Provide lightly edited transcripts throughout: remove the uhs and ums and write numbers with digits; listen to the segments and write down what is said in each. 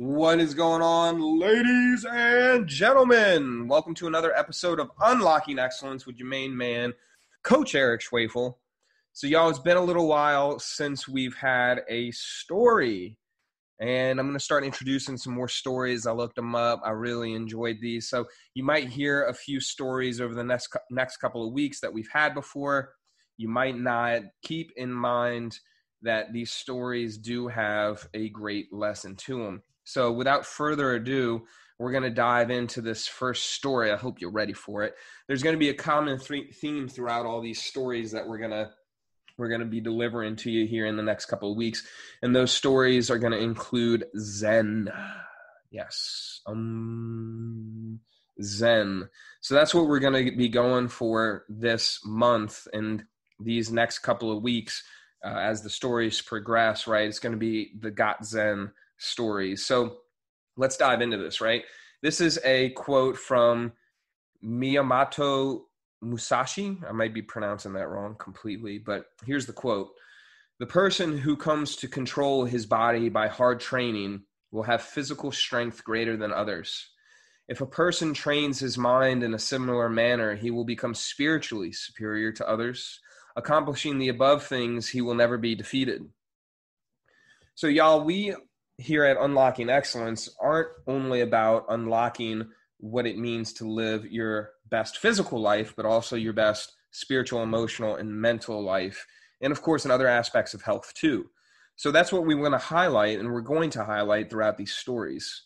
What is going on, ladies and gentlemen? Welcome to another episode of Unlocking Excellence with your main man, Coach Eric Schwafel. So, y'all, it's been a little while since we've had a story, and I'm going to start introducing some more stories. I looked them up. I really enjoyed these. So, you might hear a few stories over the next couple of weeks that we've had before. You might not. Keep in mind that these stories do have a great lesson to them. So without further ado, we're going to dive into this first story. I hope you're ready for it. There's going to be a common theme throughout all these stories that we're going to be delivering to you here in the next couple of weeks. And those stories are going to include Zen. Yes. Zen. So that's what we're going to be going for this month and these next couple of weeks as the stories progress, right? It's going to be the Got Zen stories. So let's dive into this, right? This is a quote from Miyamoto Musashi. I might be pronouncing that wrong completely, but here's the quote. The person who comes to control his body by hard training will have physical strength greater than others. If a person trains his mind in a similar manner, he will become spiritually superior to others. Accomplishing the above things, he will never be defeated. So y'all, we here at Unlocking Excellence aren't only about unlocking what it means to live your best physical life, but also your best spiritual, emotional, and mental life. And of course, in other aspects of health too. So that's what we want to highlight, and we're going to highlight throughout these stories.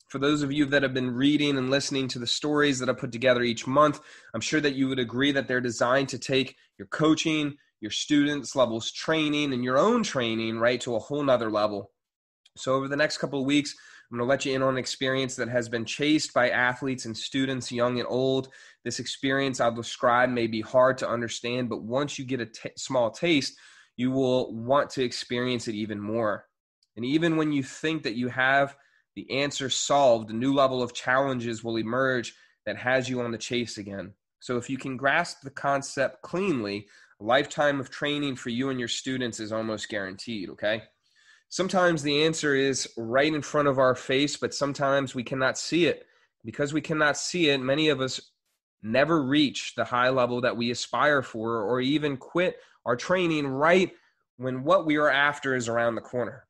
For those of you that have been reading and listening to the stories that I put together each month, I'm sure that you would agree that they're designed to take your coaching, your students' levels training, and your own training, right, to a whole nother level. So over the next couple of weeks, I'm going to let you in on an experience that has been chased by athletes and students, young and old. This experience I'll describe may be hard to understand, but once you get a small taste, you will want to experience it even more. And even when you think that you have the answer solved, a new level of challenges will emerge that has you on the chase again. So if you can grasp the concept cleanly, a lifetime of training for you and your students is almost guaranteed, okay? Sometimes the answer is right in front of our face, but sometimes we cannot see it. Because we cannot see it, many of us never reach the high level that we aspire for, or even quit our training right when what we are after is around the corner.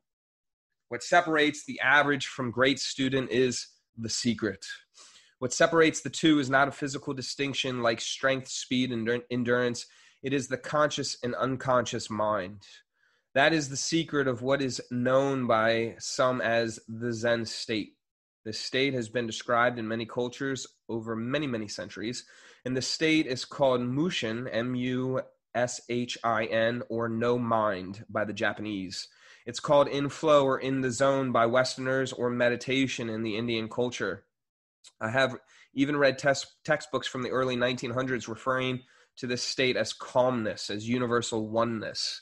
What separates the average from great student is the secret. What separates the two is not a physical distinction like strength, speed, and endurance. It is the conscious and unconscious mind. That is the secret of what is known by some as the Zen State. This state has been described in many cultures over many, many centuries, and the state is called Mushin, M-U-S-H-I-N, or no mind by the Japanese. It's called in flow or in the zone by Westerners, or meditation in the Indian culture. I have even read textbooks from the early 1900s referring to this state as calmness, as universal oneness.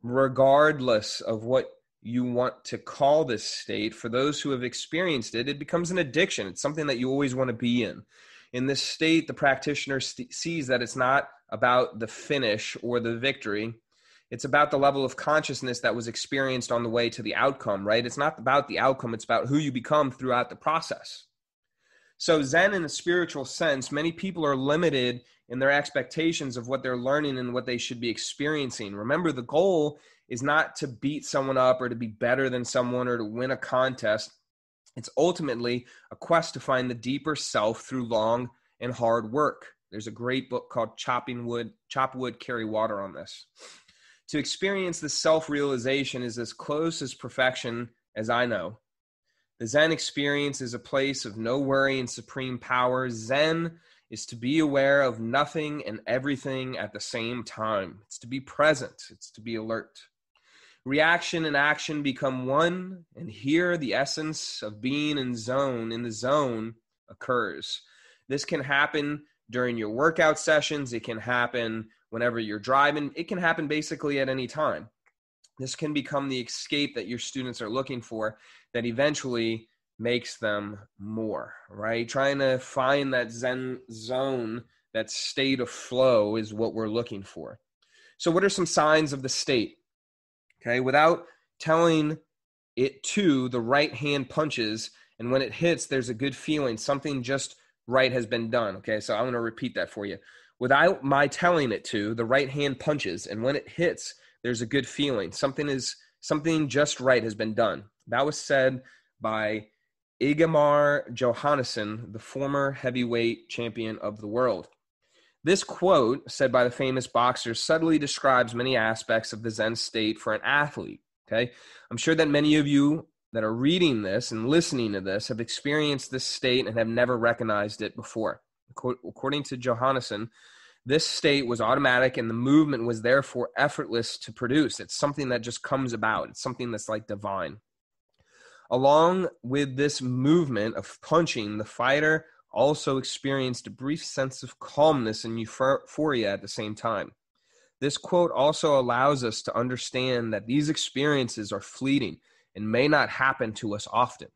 Regardless of what you want to call this state, for those who have experienced it, it becomes an addiction. It's something that you always want to be in. In this state, the practitioner sees that it's not about the finish or the victory. It's about the level of consciousness that was experienced on the way to the outcome, right? It's not about the outcome. It's about who you become throughout the process. So Zen, in a spiritual sense, many people are limited in their expectations of what they're learning and what they should be experiencing. Remember, the goal is not to beat someone up or to be better than someone or to win a contest. It's ultimately a quest to find the deeper self through long and hard work. There's a great book called Chop Wood, Carry Water on this. To experience this self-realization is as close as perfection as I know. The Zen experience is a place of no worry and supreme power. Zen is to be aware of nothing and everything at the same time. It's to be present. It's to be alert. Reaction and action become one, and here the essence of being in the zone occurs. This can happen during your workout sessions. It can happen whenever you're driving. It can happen basically at any time. This can become the escape that your students are looking for that eventually makes them more, right? Trying to find that Zen zone, that state of flow is what we're looking for. So what are some signs of the state? Okay, without telling it too, the right hand punches, and when it hits, there's a good feeling. Something just right has been done. Okay, so I'm going to repeat that for you. Without my telling it to, the right hand punches, and when it hits, there's a good feeling. Something just right has been done. That was said by Ingemar Johannesson, the former heavyweight champion of the world. This quote, said by the famous boxer, subtly describes many aspects of the Zen state for an athlete. Okay, I'm sure that many of you that are reading this and listening to this have experienced this state and have never recognized it before. According to Johannesson, this state was automatic and the movement was therefore effortless to produce. It's something that just comes about. It's something that's like divine. Along with this movement of punching, the fighter also experienced a brief sense of calmness and euphoria at the same time. This quote also allows us to understand that these experiences are fleeting and may not happen to us often.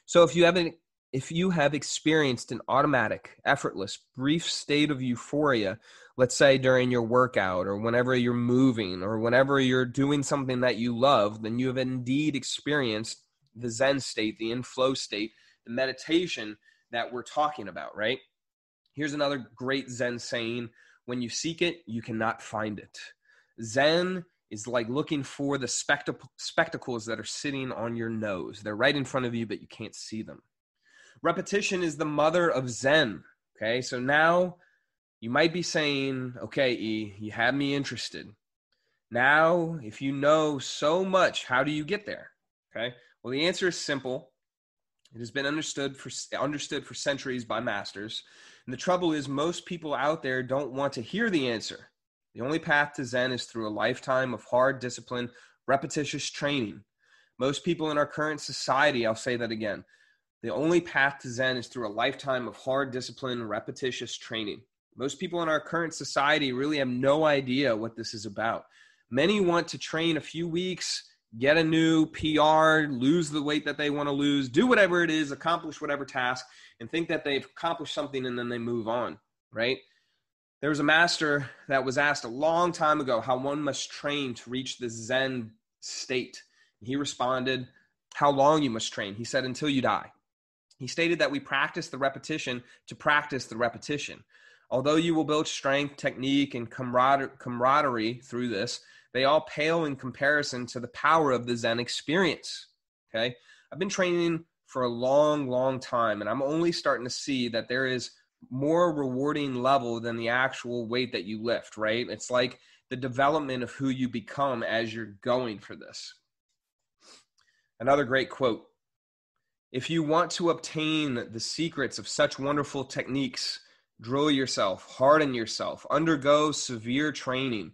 So if you have experienced an automatic, effortless, brief state of euphoria, let's say during your workout or whenever you're moving or whenever you're doing something that you love, then you have indeed experienced the Zen state, the in-flow state, the meditation that we're talking about, right? Here's another great Zen saying: when you seek it, you cannot find it. Zen is like looking for the spectacles that are sitting on your nose. They're right in front of you, but you can't see them. Repetition is the mother of Zen. Okay, so now you might be saying, okay, E, you have me interested. Now, if you know so much, how do you get there? Okay, well, the answer is simple. It has been understood for centuries by masters. And the trouble is, most people out there don't want to hear the answer. The only path to Zen is through a lifetime of hard discipline, repetitious training. Most people in our current society, I'll say that again, the only path to Zen is through a lifetime of hard discipline, repetitious training. Most people in our current society really have no idea what this is about. Many want to train a few weeks, get a new PR, lose the weight that they want to lose, do whatever it is, accomplish whatever task, and think that they've accomplished something and then they move on, right? There was a master that was asked a long time ago how one must train to reach the Zen state. He responded, how long you must train? He said, until you die. He stated that we practice the repetition to practice the repetition. Although you will build strength, technique, and camaraderie through this, they all pale in comparison to the power of the Zen experience. Okay, I've been training for a long, long time, and I'm only starting to see that there is more rewarding level than the actual weight that you lift, right? It's like the development of who you become as you're going for this. Another great quote: if you want to obtain the secrets of such wonderful techniques, drill yourself, harden yourself, undergo severe training,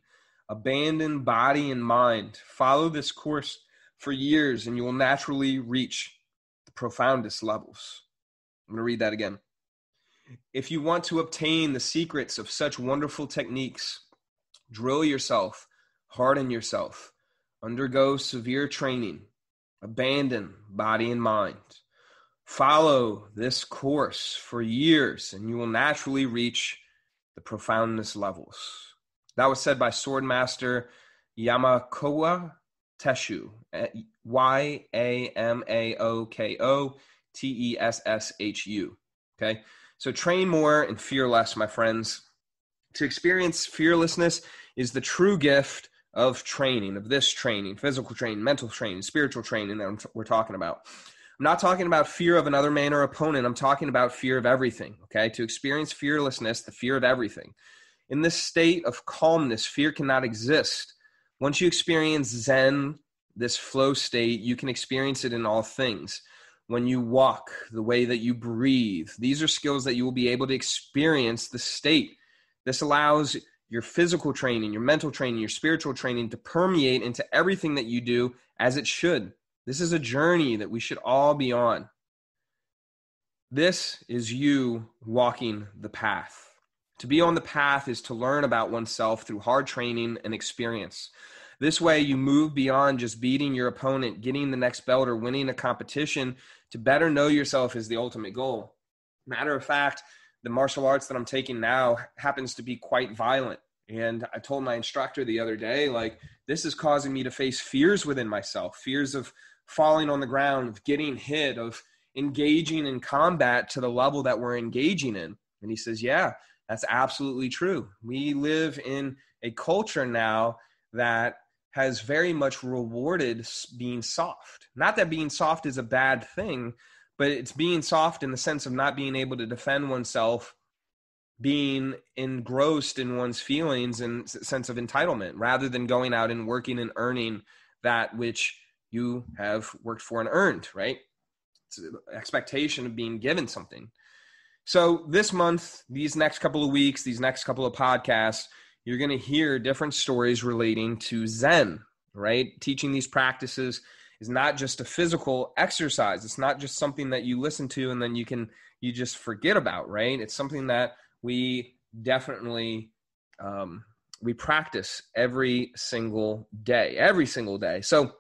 abandon body and mind, follow this course for years, and you will naturally reach the profoundest levels. I'm going to read that again. If you want to obtain the secrets of such wonderful techniques, drill yourself, harden yourself, undergo severe training, abandon body and mind, follow this course for years, and you will naturally reach the profoundest levels. That was said by sword master Yamakowa Teshu, Yamakotetsu. Okay, so train more and fear less, my friends. To experience fearlessness is the true gift of training, of this training, physical training, mental training, spiritual training that we're talking about. I'm not talking about fear of another man or opponent. I'm talking about fear of everything, okay? To experience fearlessness, the fear of everything. In this state of calmness, fear cannot exist. Once you experience Zen, this flow state, you can experience it in all things. When you walk, the way that you breathe, these are skills that you will be able to experience the state. This allows your physical training, your mental training, your spiritual training to permeate into everything that you do as it should. This is a journey that we should all be on. This is you walking the path. To be on the path is to learn about oneself through hard training and experience. This way you move beyond just beating your opponent, getting the next belt, or winning a competition. To better know yourself is the ultimate goal. Matter of fact, the martial arts that I'm taking now happens to be quite violent. And I told my instructor the other day, like, this is causing me to face fears within myself, fears of falling on the ground, of getting hit, of engaging in combat to the level that we're engaging in. And he says, yeah, that's absolutely true. We live in a culture now that has very much rewarded being soft. Not that being soft is a bad thing, but it's being soft in the sense of not being able to defend oneself, being engrossed in one's feelings and sense of entitlement, rather than going out and working and earning that which you have worked for and earned, right? It's an expectation of being given something. So this month, these next couple of weeks, these next couple of podcasts, you're going to hear different stories relating to Zen, right? Teaching these practices is not just a physical exercise. It's not just something that you listen to and then you just forget about, right? It's something that we definitely, we practice every single day. So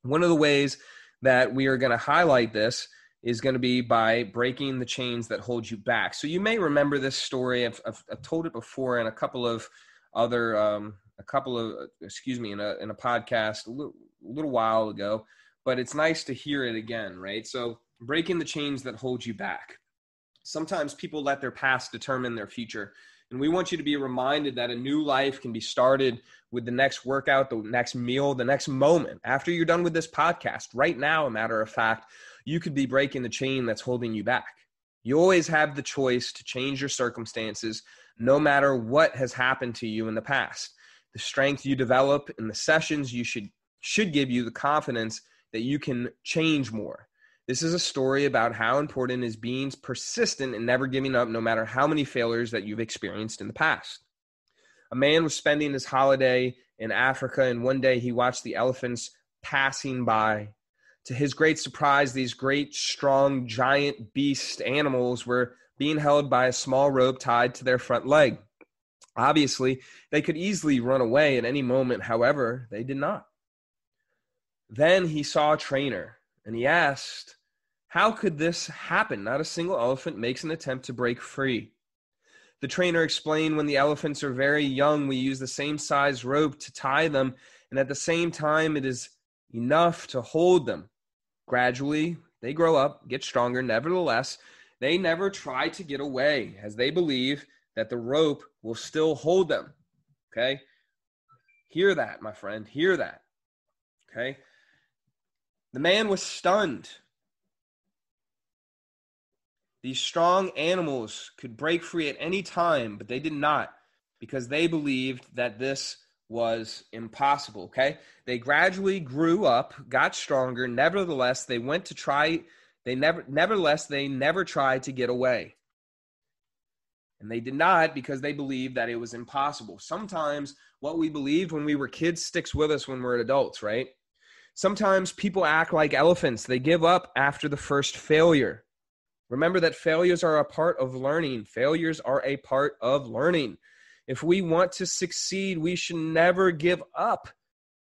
one of the ways that we are going to highlight this is going to be by breaking the chains that hold you back. So you may remember this story. I've told it before in a couple of other, in a podcast a little while ago, but it's nice to hear it again, right? So breaking the chains that hold you back. Sometimes people let their past determine their future. And we want you to be reminded that a new life can be started with the next workout, the next meal, the next moment. After you're done with this podcast, right now, a matter of fact, you could be breaking the chain that's holding you back. You always have the choice to change your circumstances, no matter what has happened to you in the past. The strength you develop in the sessions you should give you the confidence that you can change more. This is a story about how important is being persistent and never giving up, no matter how many failures that you've experienced in the past. A man was spending his holiday in Africa, and one day he watched the elephants passing by. To his great surprise, these great, strong, giant beast animals were being held by a small rope tied to their front leg. Obviously, they could easily run away at any moment. However, they did not. Then he saw a trainer, and he asked, how could this happen? Not a single elephant makes an attempt to break free. The trainer explained, when the elephants are very young, we use the same size rope to tie them, and at the same time, it is enough to hold them. Gradually, they grow up, get stronger. Nevertheless, they never try to get away, as they believe that the rope will still hold them. Okay? Hear that, my friend. Hear that. Okay? The man was stunned. These strong animals could break free at any time, but they did not, because they believed that this was impossible, okay? They gradually grew up, got stronger. Nevertheless, they never tried to get away. And they did not, because they believed that it was impossible. Sometimes what we believed when we were kids sticks with us when we're adults, right? Sometimes people act like elephants. They give up after the first failure. Remember that failures are a part of learning. Failures are a part of learning. If we want to succeed, we should never give up,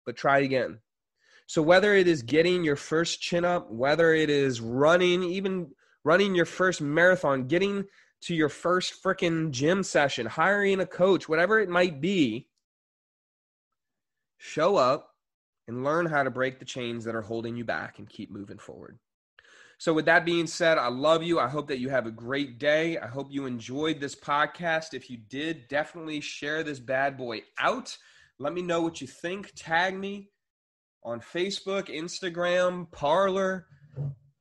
but try again. So whether it is getting your first chin up, whether it is even running your first marathon, getting to your first freaking gym session, hiring a coach, whatever it might be, show up and learn how to break the chains that are holding you back and keep moving forward. So with that being said, I love you. I hope that you have a great day. I hope you enjoyed this podcast. If you did, definitely share this bad boy out. Let me know what you think. Tag me on Facebook, Instagram, Parler.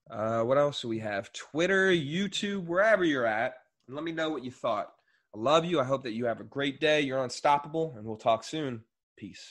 What else do we have? Twitter, YouTube, wherever you're at. And let me know what you thought. I love you. I hope that you have a great day. You're unstoppable, and we'll talk soon. Peace.